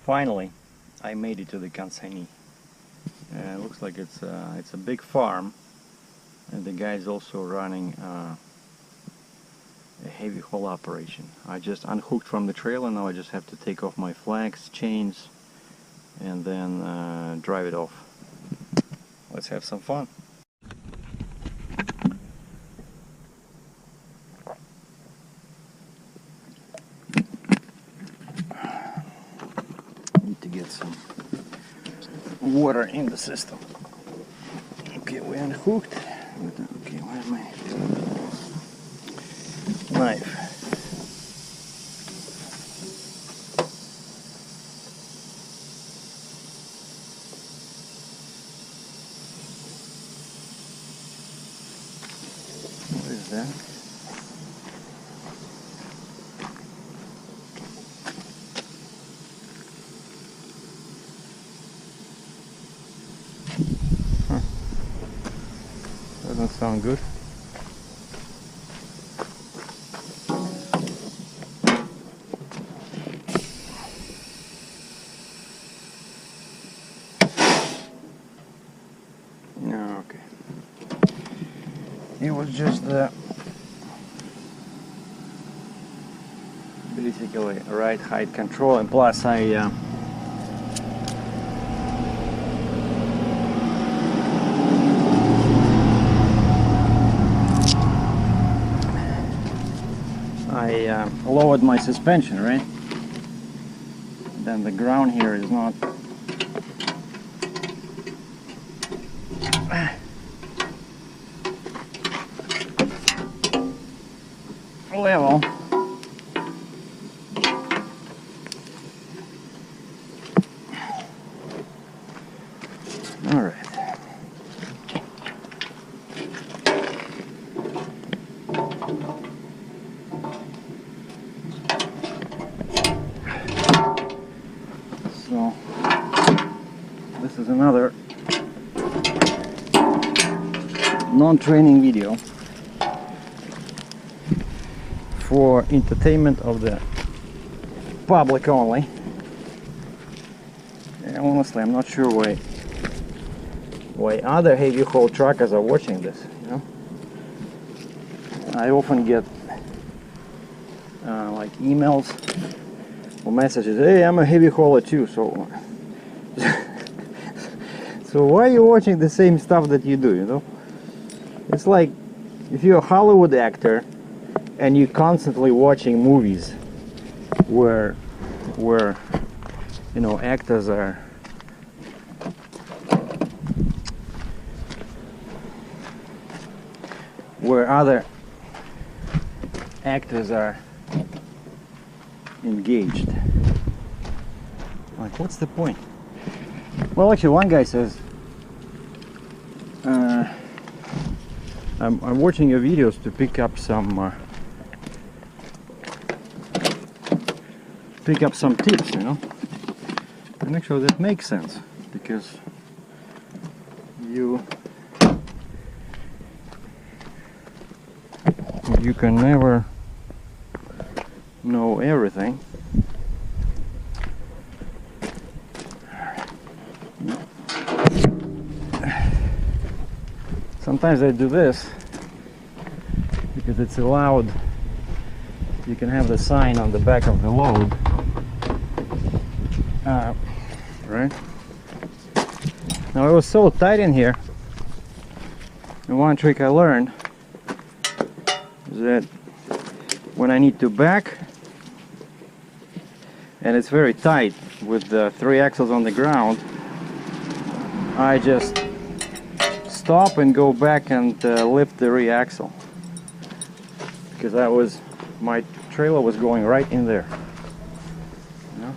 Finally, I made it to the consignee. It looks like it's a big farm, and the guy is also running a heavy haul operation. I just unhooked from the trailer. Now I just have to take off my flags, chains, and then drive it off. Let's have some fun. Need to get some water in the system. Okay, we unhooked. Okay, where's my knife? What is that? Doesn't sound good. No, okay. It was just basically right height control, and plus I lowered my suspension, right? Then the ground here is not level. All right. So this is another non-training video for entertainment of the public only. And honestly, I'm not sure why other heavy haul truckers are watching this. You know, I often get like emails or messages, hey, I'm a heavy hauler too, so so why are you watching the same stuff that you do, you know? It's like if you're a Hollywood actor and you're constantly watching movies where you know, actors are where other actors are engaged. Like, what's the point? Well, actually, one guy says, I'm watching your videos to pick up some tips, you know. And actually, that makes sense, because you can never know everything. Sometimes I do this because it's allowed. You can have the sign on the back of the load, right? Now it was so tight in here, and one trick I learned is that when I need to back and it's very tight with the 3 axles on the ground, I just stop and go back and lift the rear axle, because my trailer was going right in there. You know?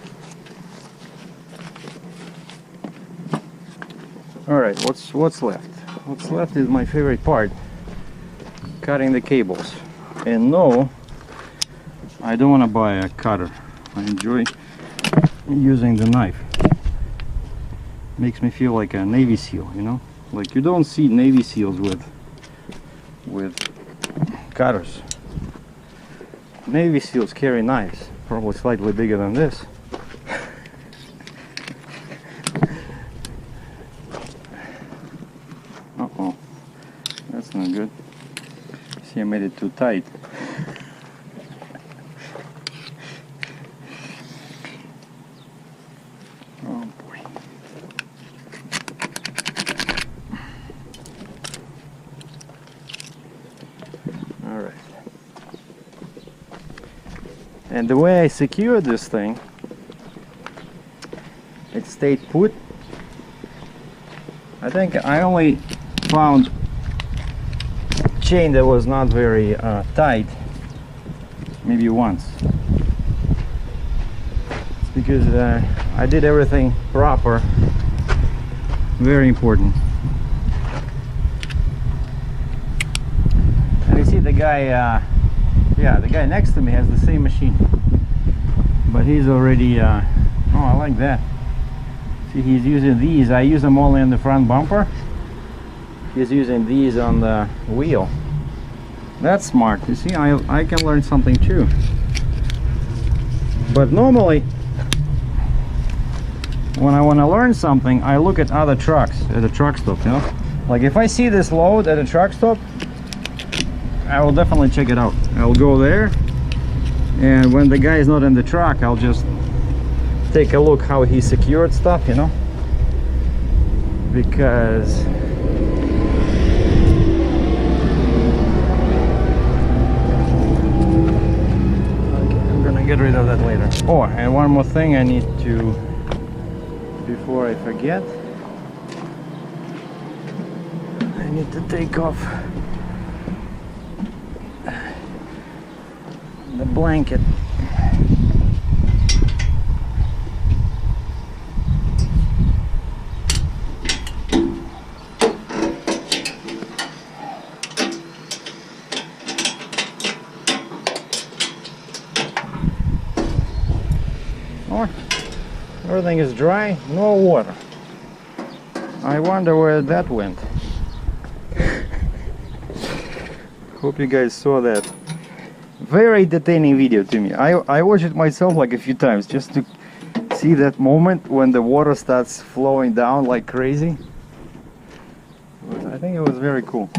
All right, what's left? What's left is my favorite part: cutting the cables. And no, I don't want to buy a cutter. I enjoy using the knife. Makes me feel like a Navy SEAL, you know? Like, you don't see Navy SEALs with cutters. Navy SEALs carry knives, probably slightly bigger than this. made it too tight. Oh boy. Alright. And the way I secured this thing, it stayed put. I think I only found chain that was not very tight maybe once. It's because I did everything proper. Very important. And you see the guy, yeah, the guy next to me has the same machine, but he's already oh, I like that. See, he's using these. I use them only on the front bumper. He's using these on the wheel. That's smart. You see, I can learn something too. But normally, when I want to learn something, I look at other trucks at a truck stop, you know? Like if I see this load at a truck stop, I will definitely check it out. I'll go there, and when the guy is not in the truck, I'll just take a look how he secured stuff, you know, because I'm gonna get rid of that later. Oh, and one more thing I need to, before I forget, I need to take off the blanket. Everything is dry, no water. I wonder where that went. Hope you guys saw that. Very entertaining video to me. I watched it myself like a few times just to see that moment when the water starts flowing down like crazy. But I think it was very cool.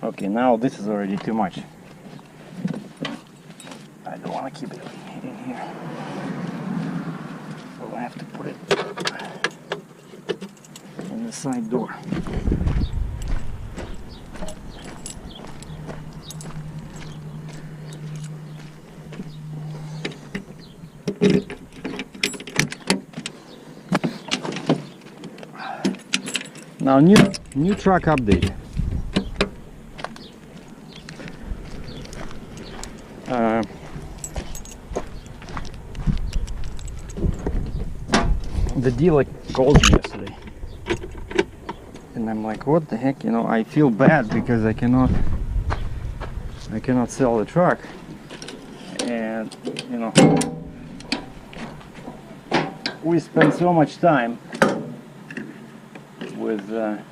Okay, now this is already too much. I don't want to keep it in here. So I have to put it in the side door. Now new truck update. The dealer called me yesterday, and I'm like, what the heck, you know, I feel bad because I cannot sell the truck, and you know, we spend so much time with the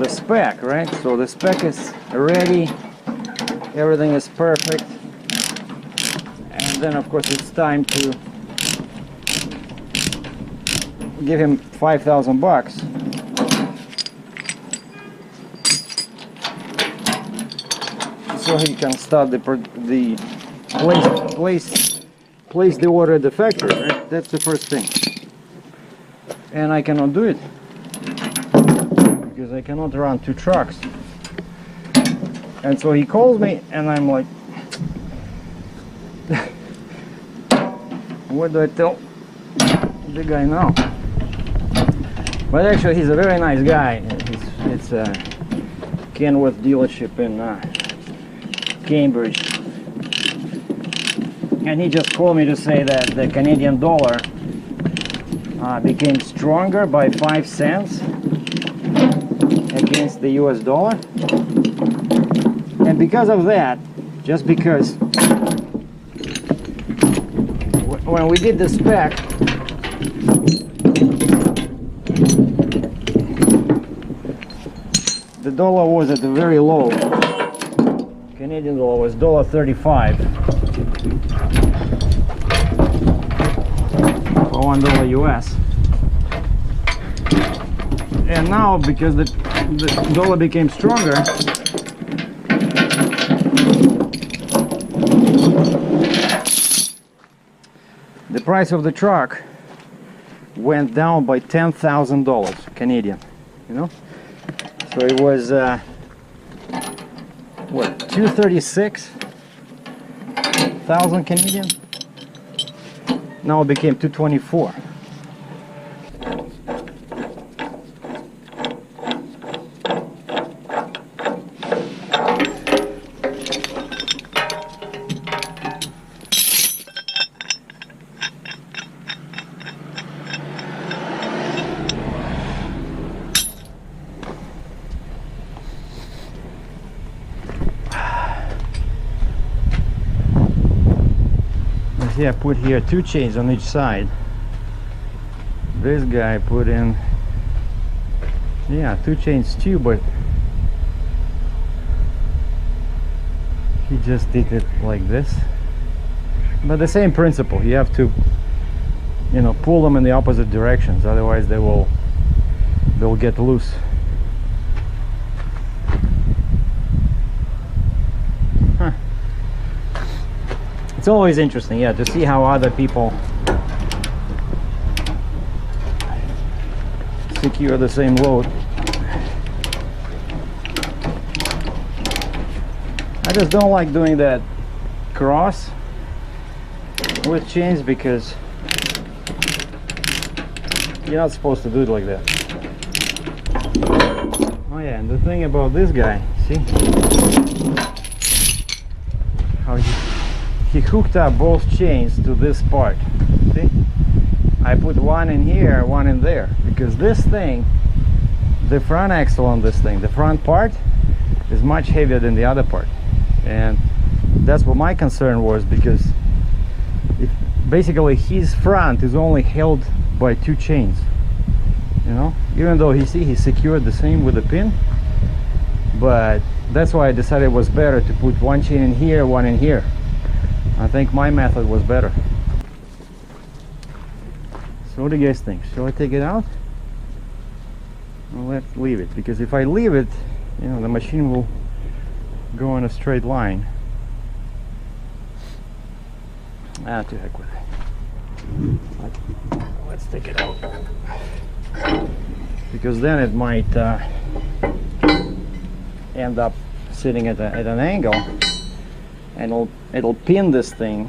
spec, right? So the spec is ready, everything is perfect, and then of course it's time to give him $5,000 so he can start place the order at the factory, right? That's the first thing. And I cannot do it because I cannot run two trucks. And so he calls me and I'm like, what do I tell the guy now? But actually he's a very nice guy. It's a Kenworth dealership in Cambridge. And he just called me to say that the Canadian dollar became stronger by 5 cents against the US dollar. And because of that, just because when we did the spec, the dollar was at a very low. Canadian dollar was $1.35 for $1 US. And now, because the dollar became stronger, the price of the truck went down by $10,000 Canadian, you know. So it was what, 236,000 Canadian. Now it became 224. See, I put here 2 chains on each side. This guy put in, yeah, 2 chains too, but he just did it like this. But the same principle, you have to, you know, pull them in the opposite directions, otherwise they'll get loose. It's always interesting, yeah, to see how other people secure the same load. I just don't like doing that cross with chains because you're not supposed to do it like that. Oh yeah, and the thing about this guy, see how he hooked up both chains to this part. See, I put one in here, one in there, because this thing, the front axle on this thing, the front part is much heavier than the other part, and that's what my concern was, because basically his front is only held by 2 chains, you know, even though he secured the same with a pin, but that's why I decided it was better to put 1 chain in here, 1 in here. I think my method was better. So what do you guys think? Shall I take it out? Or let's leave it, because if I leave it, you know, the machine will go in a straight line. Ah, to heck with it. Let's take it out, because then it might end up sitting at an angle, and it'll pin this thing,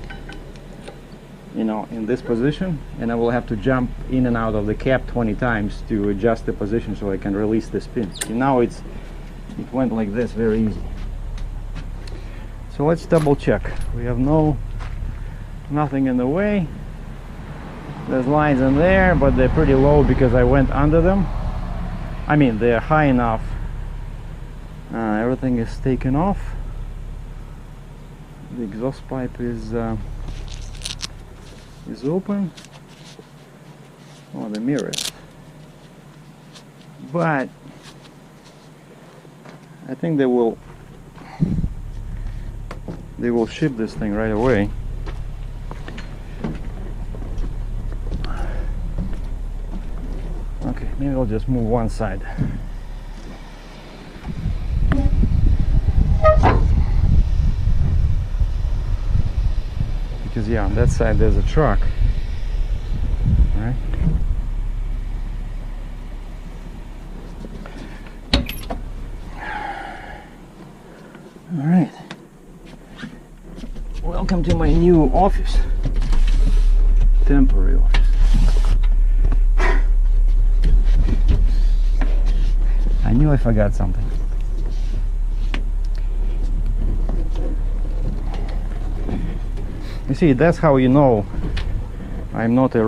you know, in this position, and I will have to jump in and out of the cap 20 times to adjust the position so I can release this pin. See, now it went like this, very easy. So let's double check. We have nothing in the way. There's lines in there, but they're pretty low because I went under them. I mean, they're high enough. Everything is taken off. The exhaust pipe is open. Oh, the mirrors. But I think they will ship this thing right away. Okay, maybe I'll just move one side. Because yeah, on that side there's a truck, right? All right. Welcome to my new office, temporary office. I knew I forgot something. You see, that's how you know I'm not a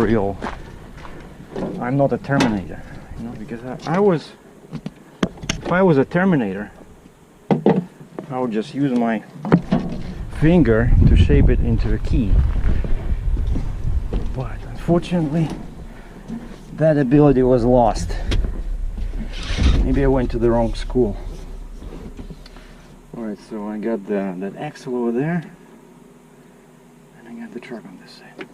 Terminator, you know, because if I was a Terminator, I would just use my finger to shape it into a key. But unfortunately, that ability was lost. Maybe I went to the wrong school. Alright, so I got that axle over there, and I got the truck on this side.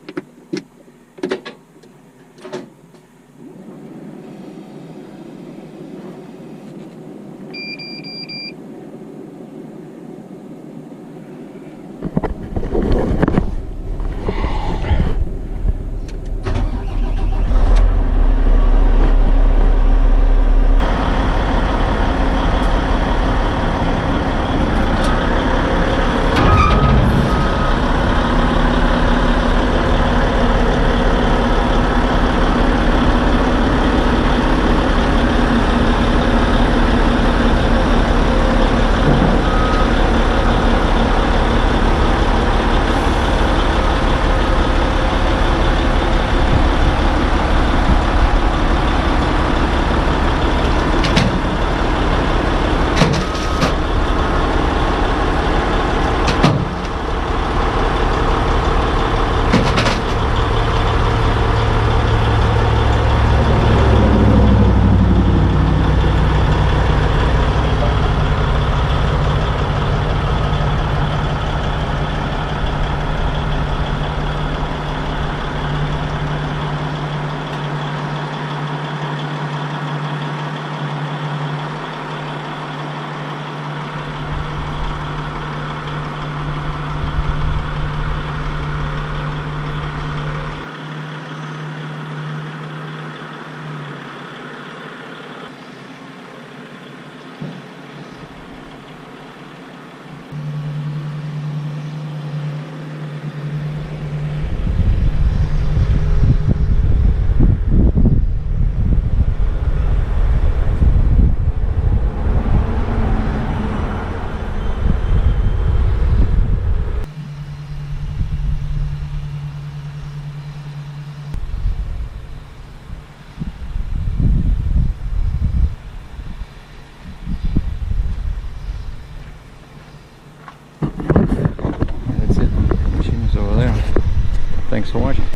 That's it. Machine is over there. Thanks for watching.